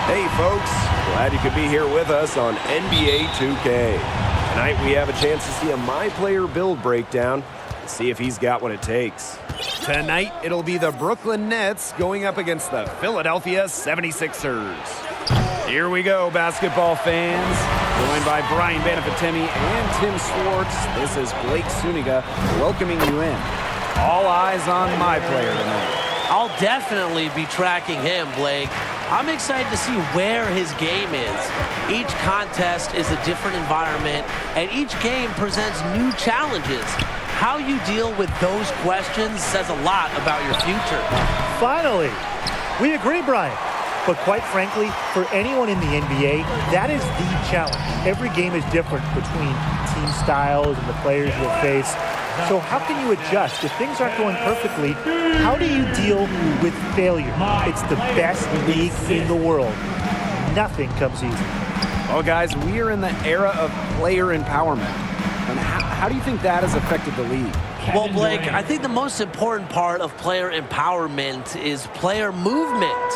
Hey folks, glad you could be here with us on NBA 2K. Tonight we have a chance to see a My Player build breakdown and see if he's got what it takes. Tonight it'll be the Brooklyn Nets going up against the Philadelphia 76ers. Here we go, basketball fans. Joined by Brian Banafitemi and Tim Swartz, this is Blake Suniga welcoming you in. All eyes on My Player tonight. I'll definitely be tracking him, Blake. I'm excited to see where his game is. Each contest is a different environment, and each game presents new challenges. How you deal with those questions says a lot about your future. Finally, we agree, Brian. But quite frankly, for anyone in the NBA, that is the challenge. Every game is different between team styles and the players you'll face. So how can you adjust? If things aren't going perfectly, how do you deal with failure? It's the best league in the world. Nothing comes easy. Well, guys, we are in the era of player empowerment. And how do you think that has affected the league? Well, Blake, I think the most important part of player empowerment is player movement.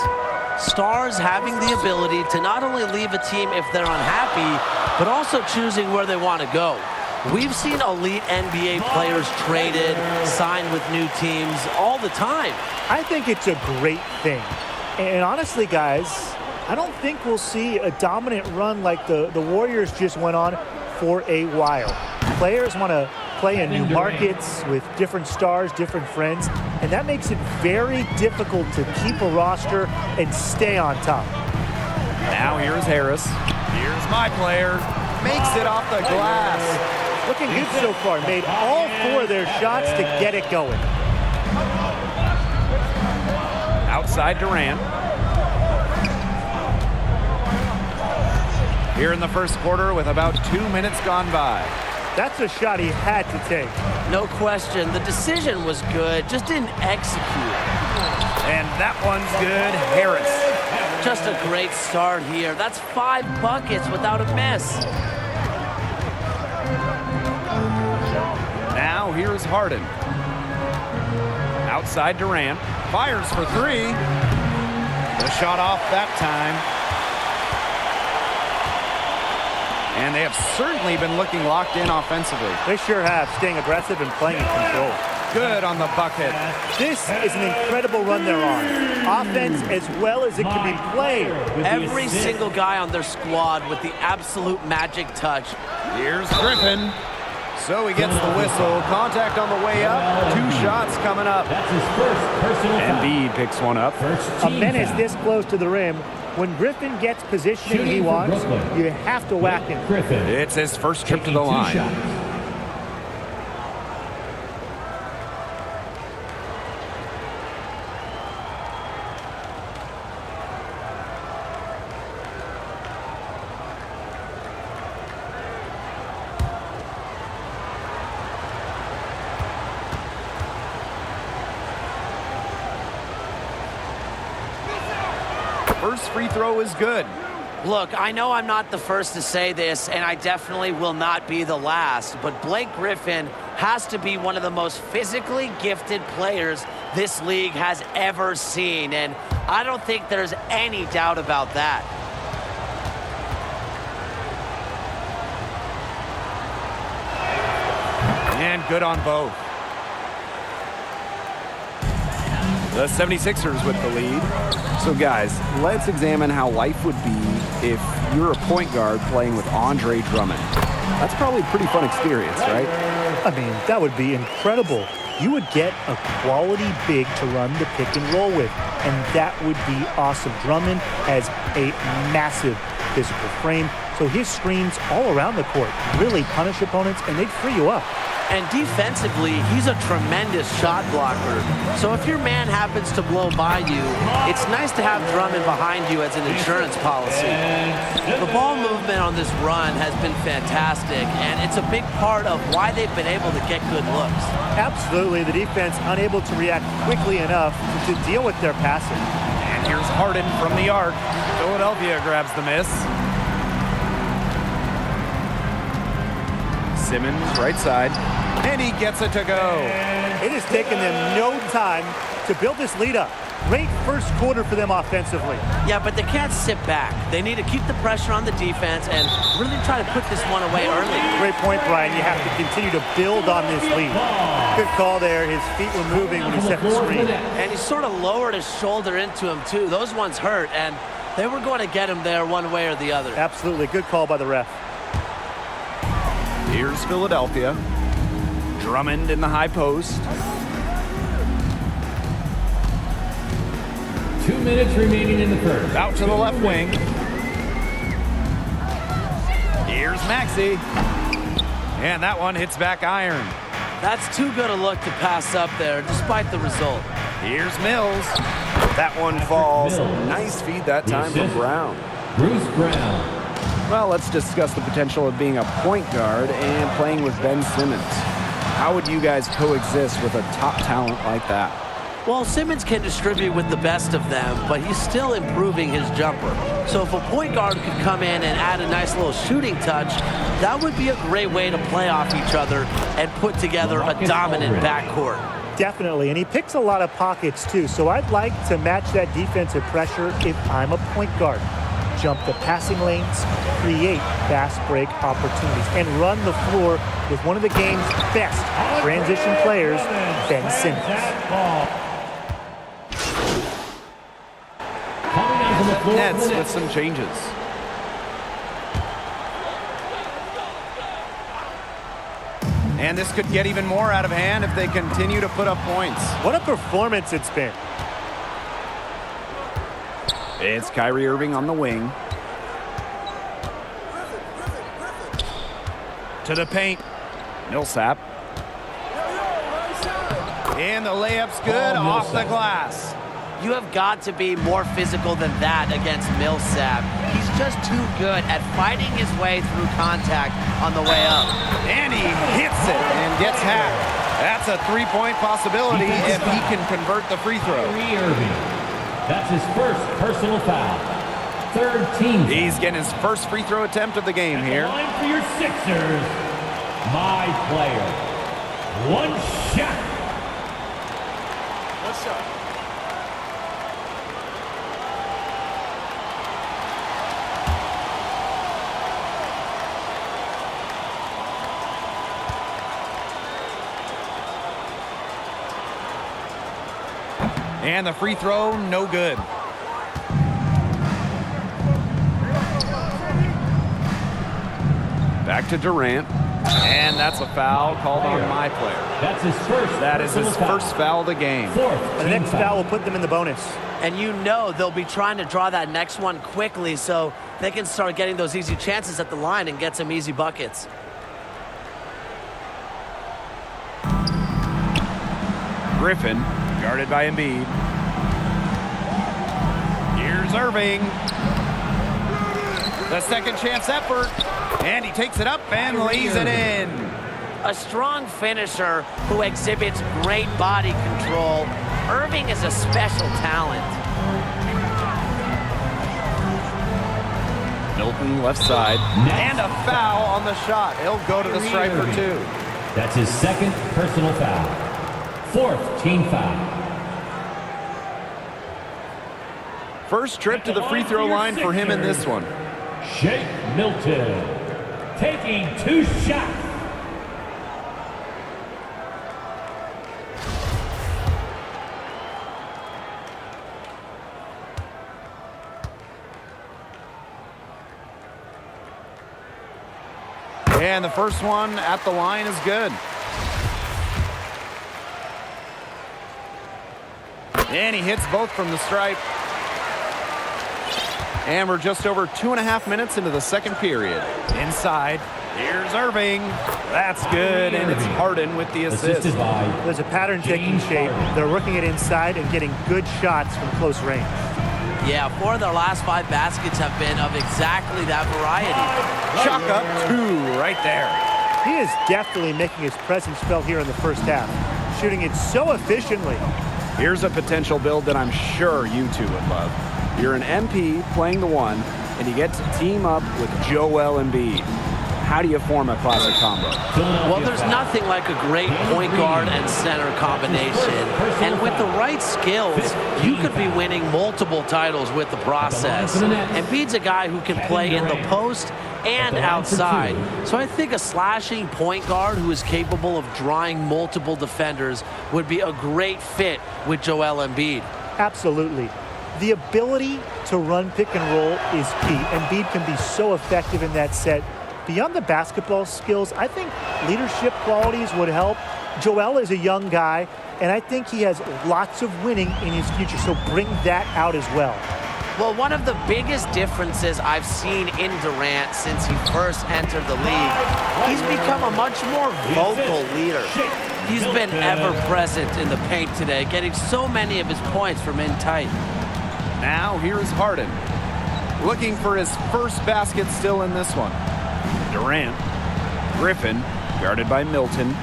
Stars having the ability to not only leave a team if they're unhappy, but also choosing where they want to go. We've seen elite NBA players traded, signed with new teams all the time. I think it's a great thing. And honestly, guys, I don't think we'll see a dominant run like the Warriors just went on for a while. Players want to play in new markets with different stars, different friends, and that makes it very difficult to keep a roster and stay on top. Now here's Harris. Here's My Player. Makes it off the glass. Looking good so far. Made all four of their shots to get it going. Outside Durant. Here in the first quarter with about 2 minutes gone by. That's a shot he had to take. No question. The decision was good, just didn't execute. And that one's good. Harris. Just a great start here. That's 5 buckets without a miss. Now here's Harden. Outside Durant. Fires for 3. The shot off that time. And they have certainly been looking locked in offensively. They sure have, staying aggressive and playing in control. Good on the bucket. This is an incredible run they're on. Offense as well as it can be played. Every single guy on their squad with the absolute magic touch. Here's Griffin. So he gets the whistle. Contact on the way up. 2 shots coming up. That's his first personal foul. Embiid picks one up. A menace this close to the rim. When Griffin gets positioning he wants, you have to whack him. Griffin. It's his first trip to the line. First free throw is good. Look, I know I'm not the first to say this, and I definitely will not be the last, but Blake Griffin has to be one of the most physically gifted players this league has ever seen, and I don't think there's any doubt about that. And good on both. The 76ers with the lead. So guys, let's examine how life would be if you're a point guard playing with Andre Drummond. That's probably a pretty fun experience, right? I mean, that would be incredible. You would get a quality big to run the pick and roll with, and that would be awesome. Drummond has a massive physical frame, so his screens all around the court really punish opponents, and they'd free you up. And defensively, he's a tremendous shot blocker. So if your man happens to blow by you, it's nice to have Drummond behind you as an insurance policy. The ball movement on this run has been fantastic, and it's a big part of why they've been able to get good looks. Absolutely, the defense unable to react quickly enough to deal with their passing. And here's Harden from the arc. Philadelphia grabs the miss. Simmons, right side. And he gets it to go. It has taken them no time to build this lead up. Great first quarter for them offensively. Yeah, but they can't sit back. They need to keep the pressure on the defense and really try to put this one away early. Great point, Brian. You have to continue to build on this lead. Good call there. His feet were moving when he set the screen. And he sort of lowered his shoulder into him, too. Those ones hurt, and they were going to get him there one way or the other. Absolutely. Good call by the ref. Here's Philadelphia. Drummond in the high post. 2 minutes remaining in the first. Out to the left wing. Here's Maxey. And that one hits back iron. That's too good a look to pass up there, despite the result. Here's Mills. That one falls. Nice feed that time from Brown. Bruce Brown. Well, let's discuss the potential of being a point guard and playing with Ben Simmons. How would you guys coexist with a top talent like that? Well, Simmons can distribute with the best of them, but he's still improving his jumper. So if a point guard could come in and add a nice little shooting touch, that would be a great way to play off each other and put together a dominant backcourt. Definitely, and he picks a lot of pockets too, so I'd like to match that defensive pressure if I'm a point guard. Jump the passing lanes, create fast break opportunities, and run the floor with one of the game's best transition players, Ben Simmons. Nets with some changes. And this could get even more out of hand if they continue to put up points. What a performance it's been. It's Kyrie Irving on the wing. To the paint. Millsap. And the layup's good off the glass. You have got to be more physical than that against Millsap. He's just too good at fighting his way through contact on the way up. And he hits it and gets hacked. That's a three-point possibility if he can convert the free throw. Kyrie Irving. That's his first personal foul. Third team. He's getting his first free throw attempt of the game here. Line for your Sixers. My player. One shot. What's up? And the free throw, no good. Back to Durant. And that's a foul called on my player. That's his first. That is his first foul of the game. The next foul will put them in the bonus. And you know they'll be trying to draw that next one quickly so they can start getting those easy chances at the line and get some easy buckets. Griffin, guarded by Embiid. Here's Irving. The second chance effort. And he takes it up and lays it in. A strong finisher who exhibits great body control. Irving is a special talent. Milton left side. And a foul on the shot. He'll go to the stripe for two. That's his second personal foul. Fourth team foul. First trip to the free throw line for him in this one. Shake Milton. Taking two shots. And the first one at the line is good. And he hits both from the stripe. And we're just over 2.5 minutes into the second period. Inside, here's Irving. That's good, and it's Harden with the assist. There's a pattern taking shape. They're working it inside and getting good shots from close range. Yeah, 4 of their last 5 baskets have been of exactly that variety. Chalk up 2 right there. He is definitely making his presence felt here in the first half, shooting it so efficiently. Here's a potential build that I'm sure you two would love. You're an MP playing the 1, and you get to team up with Joel Embiid. how do you form a classic combo? Well, there's nothing like a great point guard and center combination. And with the right skills, you could be winning multiple titles with the process. Embiid's a guy who can play in the post and outside. So I think a slashing point guard who is capable of drawing multiple defenders would be a great fit with Joel Embiid. Absolutely. The ability to run pick and roll is key. Embiid can be so effective in that set. Beyond the basketball skills, I think leadership qualities would help. Joel is a young guy, and I think he has lots of winning in his future, so bring that out as well. Well, one of the biggest differences I've seen in Durant since he first entered the league, he's become a much more vocal leader. He's been ever present in the paint today, getting so many of his points from in tight. Now here's Harden, looking for his first basket still in this one. Durant, Griffin, guarded by Milton.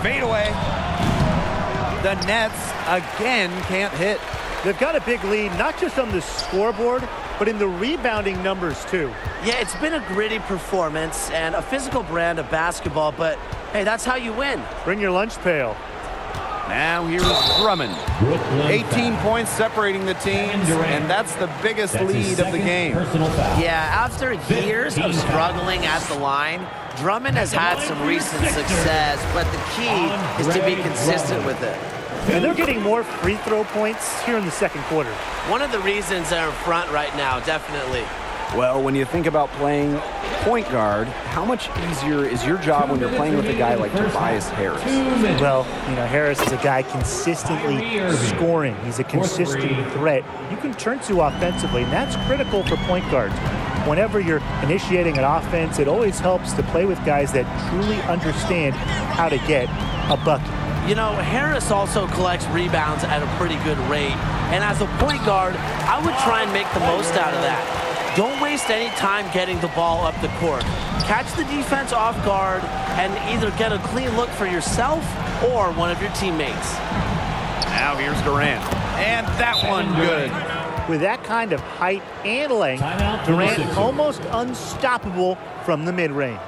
Fade away. The Nets again can't hit. They've got a big lead, not just on the scoreboard, but in the rebounding numbers too. Yeah, it's been a gritty performance and a physical brand of basketball, but hey, that's how you win. Bring your lunch pail. Now here's Drummond. 18 points separating the teams, and that's the biggest lead of the game. Yeah, after years of struggling at the line, Drummond has had some recent success, but the key is to be consistent with it. And they're getting more free throw points here in the second quarter. One of the reasons they're in front right now, definitely. Well, when you think about playing point guard, how much easier is your job when you're playing with a guy like Tobias Harris? Well, Harris is a guy consistently scoring. He's a consistent threat you can turn to offensively, and that's critical for point guards. Whenever you're initiating an offense, it always helps to play with guys that truly understand how to get a bucket. Harris also collects rebounds at a pretty good rate, and as a point guard, I would try and make the most out of that. Don't waste any time getting the ball up the court. Catch the defense off guard and either get a clean look for yourself or one of your teammates. Now here's Durant. And that one good. With that kind of height and length, Durant almost unstoppable from the mid-range.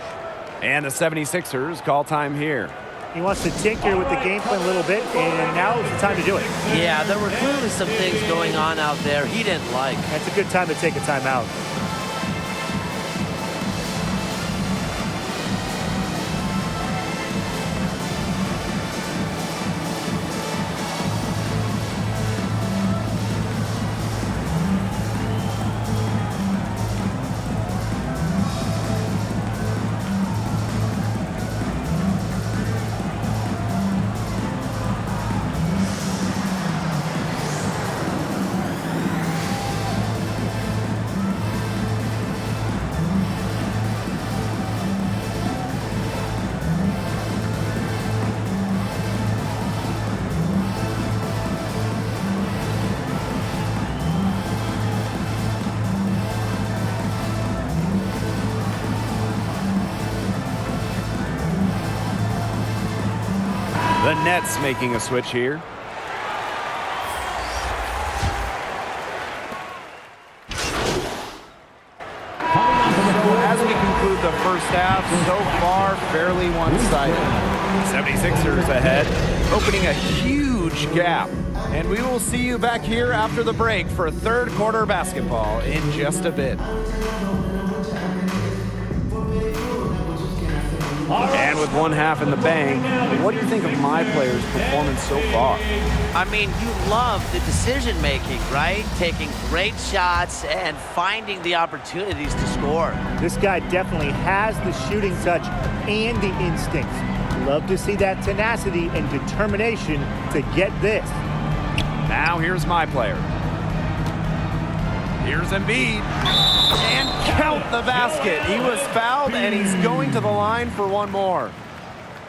And the 76ers call time here. He wants to tinker with the game plan a little bit, and now is the time to do it. Yeah, there were clearly some things going on out there he didn't like. That's a good time to take a timeout. The Nets making a switch here. As we conclude the first half, so far fairly one-sided. 76ers ahead, opening a huge gap. And we will see you back here after the break for third quarter basketball in just a bit. And with one half in the bank, what do you think of my players' performance so far? I mean, you love the decision making, right? Taking great shots and finding the opportunities to score. This guy definitely has the shooting touch and the instincts. Love to see that tenacity and determination to get this. Now here's my player. Here's Embiid. And count the basket. He was fouled, and he's going to the line for one more.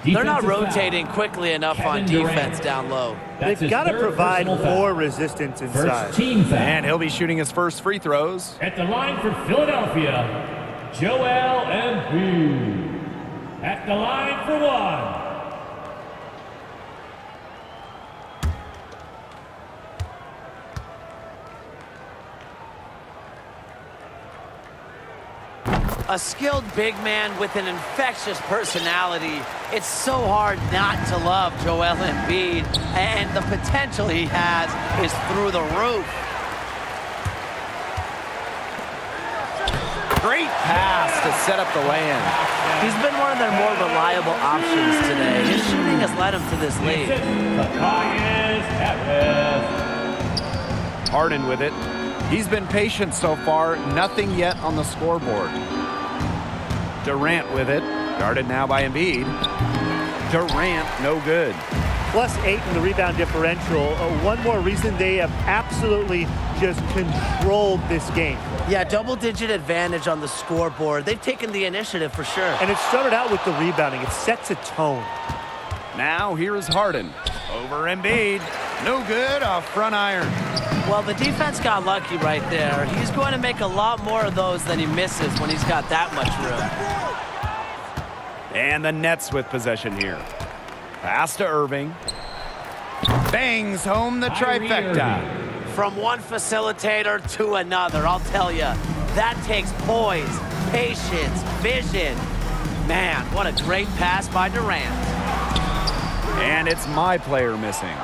They're not rotating quickly enough on defense down low. They've got to provide more resistance inside. And he'll be shooting his first free throws. At the line for Philadelphia, Joel Embiid. At the line for one. A skilled big man with an infectious personality. It's so hard not to love Joel Embiid, and the potential he has is through the roof. Great pass to set up the lay-in. He's been one of their more reliable options today. His shooting has led him to this lead. Harden with it. He's been patient so far, nothing yet on the scoreboard. Durant with it, guarded now by Embiid. Durant, no good. +8 in the rebound differential. One more reason they have absolutely just controlled this game. Yeah, double-digit advantage on the scoreboard. They've taken the initiative for sure. And it started out with the rebounding. It sets a tone. Now here is Harden. Over Embiid. No good off front iron. Well, the defense got lucky right there. He's going to make a lot more of those than he misses when he's got that much room. And the Nets with possession here. Pass to Irving. Bangs home the trifecta. From one facilitator to another, I'll tell you, that takes poise, patience, vision. Man, what a great pass by Durant. And it's my player missing.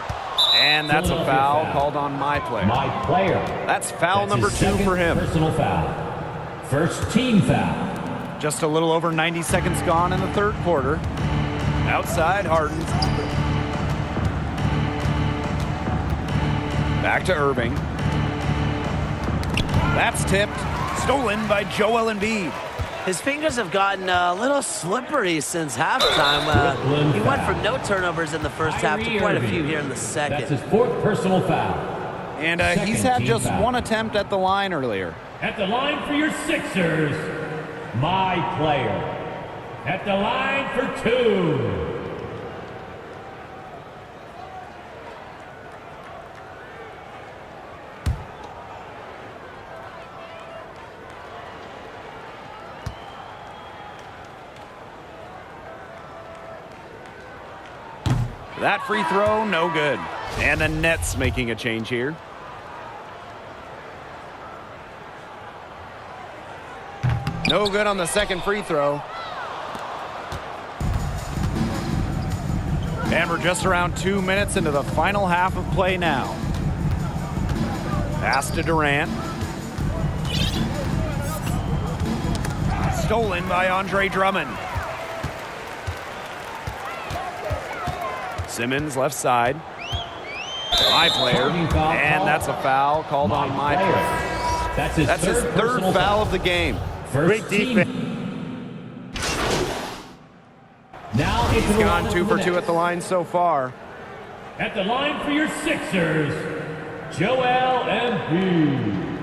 And that's a foul called on my player. My player. That's foul number 2 second for him. Personal foul. First team foul. Just a little over 90 seconds gone in the third quarter. Outside Harden. Back to Irving. That's tipped. Stolen by Joel Embiid. His fingers have gotten a little slippery since halftime. He went from no turnovers in the first half to quite a few here in the second. That's his 4th personal foul. And he's Second had team just foul. one attempt at the line earlier. At the line for your Sixers, my player. At the line for 2. That free throw, no good. And the Nets making a change here. No good on the second free throw. And we're just around 2 minutes into the final half of play now. Pass to Durant. Stolen by Andre Drummond. Simmons left side. My player. And that's a foul called on my player. That's his third foul of the game. First Great team. Now He's gone 2 for 2 at the line so far. At the line for your Sixers, Joel Embiid.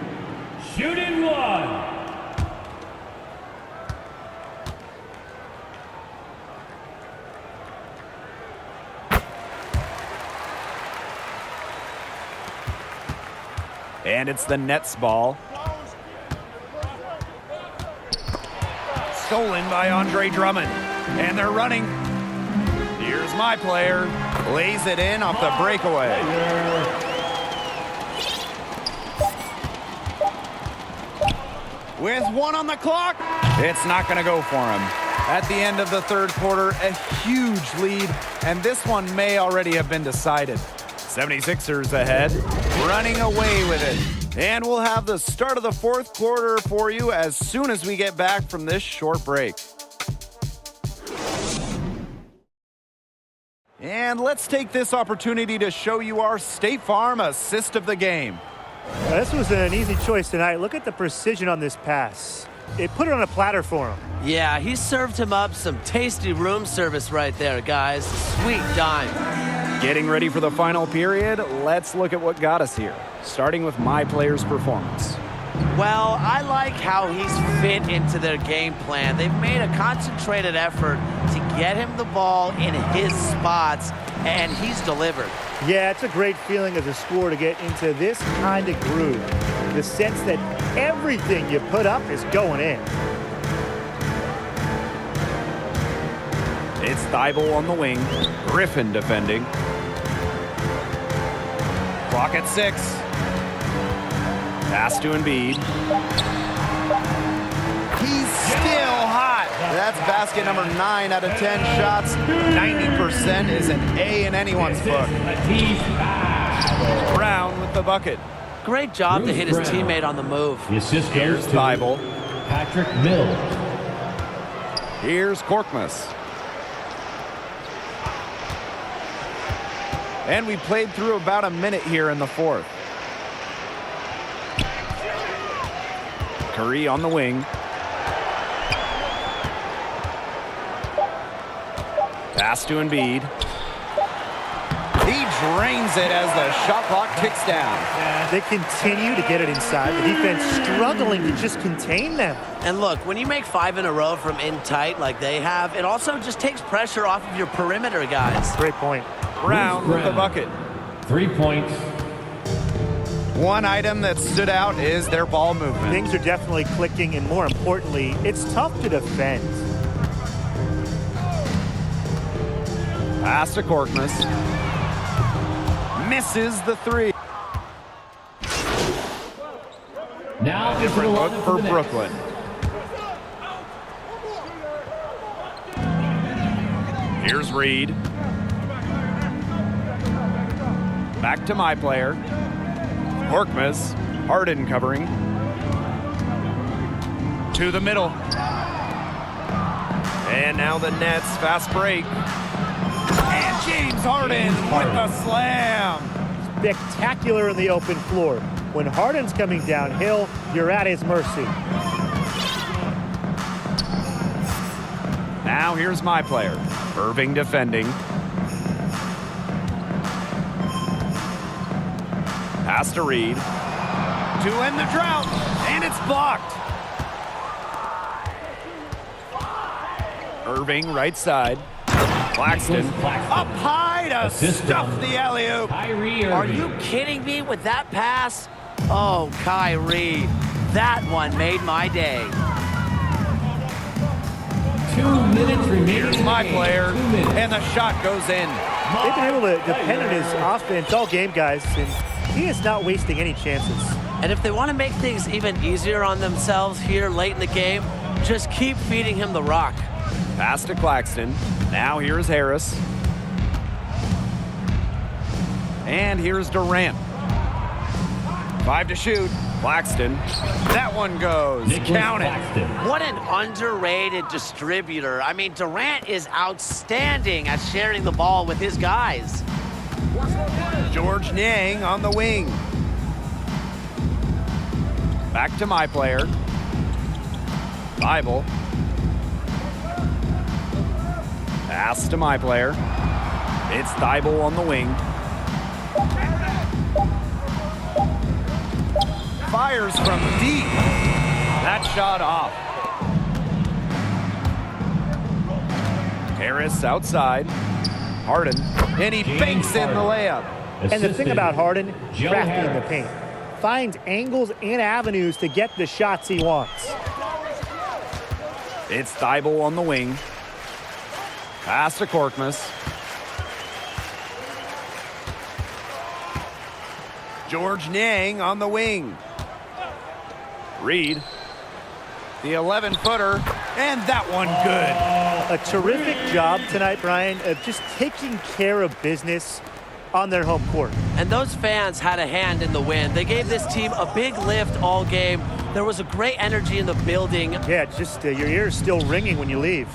Shooting 1. And it's the Nets ball. Stolen by Andre Drummond. And they're running. Here's my player. Lays it in off the breakaway. With 1 on the clock. It's not going to go for him. At the end of the third quarter, a huge lead. And this one may already have been decided. 76ers ahead, running away with it. And we'll have the start of the fourth quarter for you as soon as we get back from this short break. And let's take this opportunity to show you our State Farm assist of the game. This was an easy choice tonight. Look at the precision on this pass. It put it on a platter for him. Yeah, he served him up some tasty room service right there, guys. Sweet dime. Getting ready for the final period, let's look at what got us here, starting with my player's performance. Well, I like how he's fit into their game plan. They've made a concentrated effort to get him the ball in his spots, and he's delivered. Yeah, it's a great feeling as a scorer to get into this kind of groove. The sense that everything you put up is going in. It's Thibault on the wing, Griffin defending. Clock at 6. Pass to Embiid. He's still hot. That's basket number 9 out of 10 shots. 90% is an A in anyone's book. Brown with the bucket. Great job to hit his teammate on the move. The assist Here's goes to Thybulle. Patrick Mills. Here's Korkmaz. And we played through about a minute here in the fourth. Curry on the wing. Pass to Embiid. He drains it as the shot clock ticks down. They continue to get it inside. The defense struggling to just contain them. And look, when you make 5 in a row from in tight like they have, it also just takes pressure off of your perimeter guys. Great point. Brown with the bucket. 3 points. One item that stood out is their ball movement. Things are definitely clicking, and more importantly, it's tough to defend. Pass to Korkmaz. Misses the 3. Now into the Different look lineup for the Brooklyn. Here's Reed. Back to my player. Korkmaz. Harden covering. To the middle. And now the Nets fast break. And James Harden with the slam. Spectacular in the open floor. When Harden's coming downhill, you're at his mercy. Now here's my player. Irving defending. Pass to Reed. To end the drought. And it's blocked. Irving right side. Claxton up high to stuff the alley-oop. Kyrie Are Irving. you kidding me with that pass? Oh, Kyrie. That one made my day. 2 minutes remaining. Here's in my the game. player. 2 minutes. And the shot goes in. They've been able to depend on his offense all game, guys, and he is not wasting any chances. And if they want to make things even easier on themselves here late in the game, just keep feeding him the rock. Pass to Claxton. Now here's Harris. And here's Durant. 5 to shoot. Claxton. That one goes. Nicholas Count it. Claxton. What an underrated distributor. I mean, Durant is outstanding at sharing the ball with his guys. George Niang on the wing. Back to my player. Thybulle. Pass to my player. It's Thybulle on the wing. Fires from deep. That shot off. Harris outside. Harden. And he banks in the layup. And the thing Assisted about Harden, Joe crafty in the Harris. paint. Finds angles and avenues to get the shots he wants. It's Thybulle on the wing. Pass to Korkmaz. George Niang on the wing. Reed. The 11-footer. And that one good. A terrific job tonight, Brian, of just taking care of business on their home court. And those fans had a hand in the win. They gave this team a big lift all game. There was a great energy in the building. Yeah, just your ears still ringing when you leave.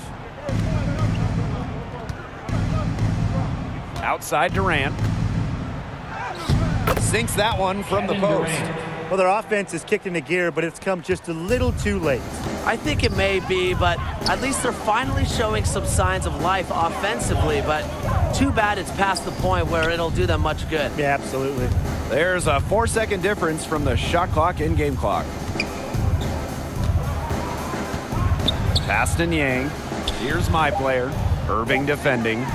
Outside Durant. Sinks that one from the Kevin post. Durant. Well, their offense is kicked into gear, but it's come just a little too late. I think it may be, but at least they're finally showing some signs of life offensively. But too bad it's past the point where it'll do them much good. Yeah, absolutely. There's a 4-second difference from the shot clock and game clock. Pass to Niang. Here's my player. Irving defending.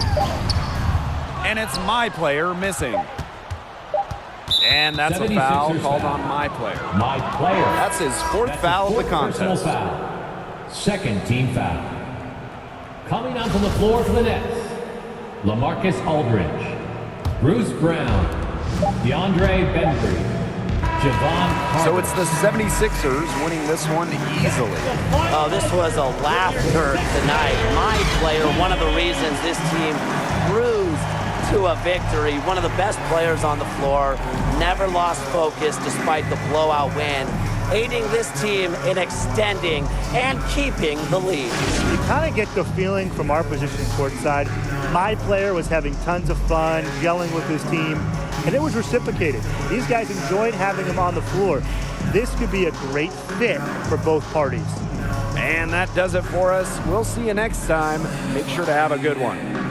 And it's my player missing. And that's a foul 76ers called foul. on my player. My player. That's his fourth That's foul his of the fourth personal contest. foul. Second team foul. Coming onto the floor for the Nets, LaMarcus Aldridge, Bruce Brown, DeAndre Bembry, Javon Carter. So it's the 76ers winning this one easily. Oh, this was a laughter tonight. My player, one of the reasons this team cruised to a victory. One of the best players on the floor. Never lost focus despite the blowout win. Aiding this team in extending and keeping the lead. You kind of get the feeling from our position courtside, my player was having tons of fun, yelling with his team, and it was reciprocated. These guys enjoyed having him on the floor. This could be a great fit for both parties. And that does it for us. We'll see you next time. Make sure to have a good one.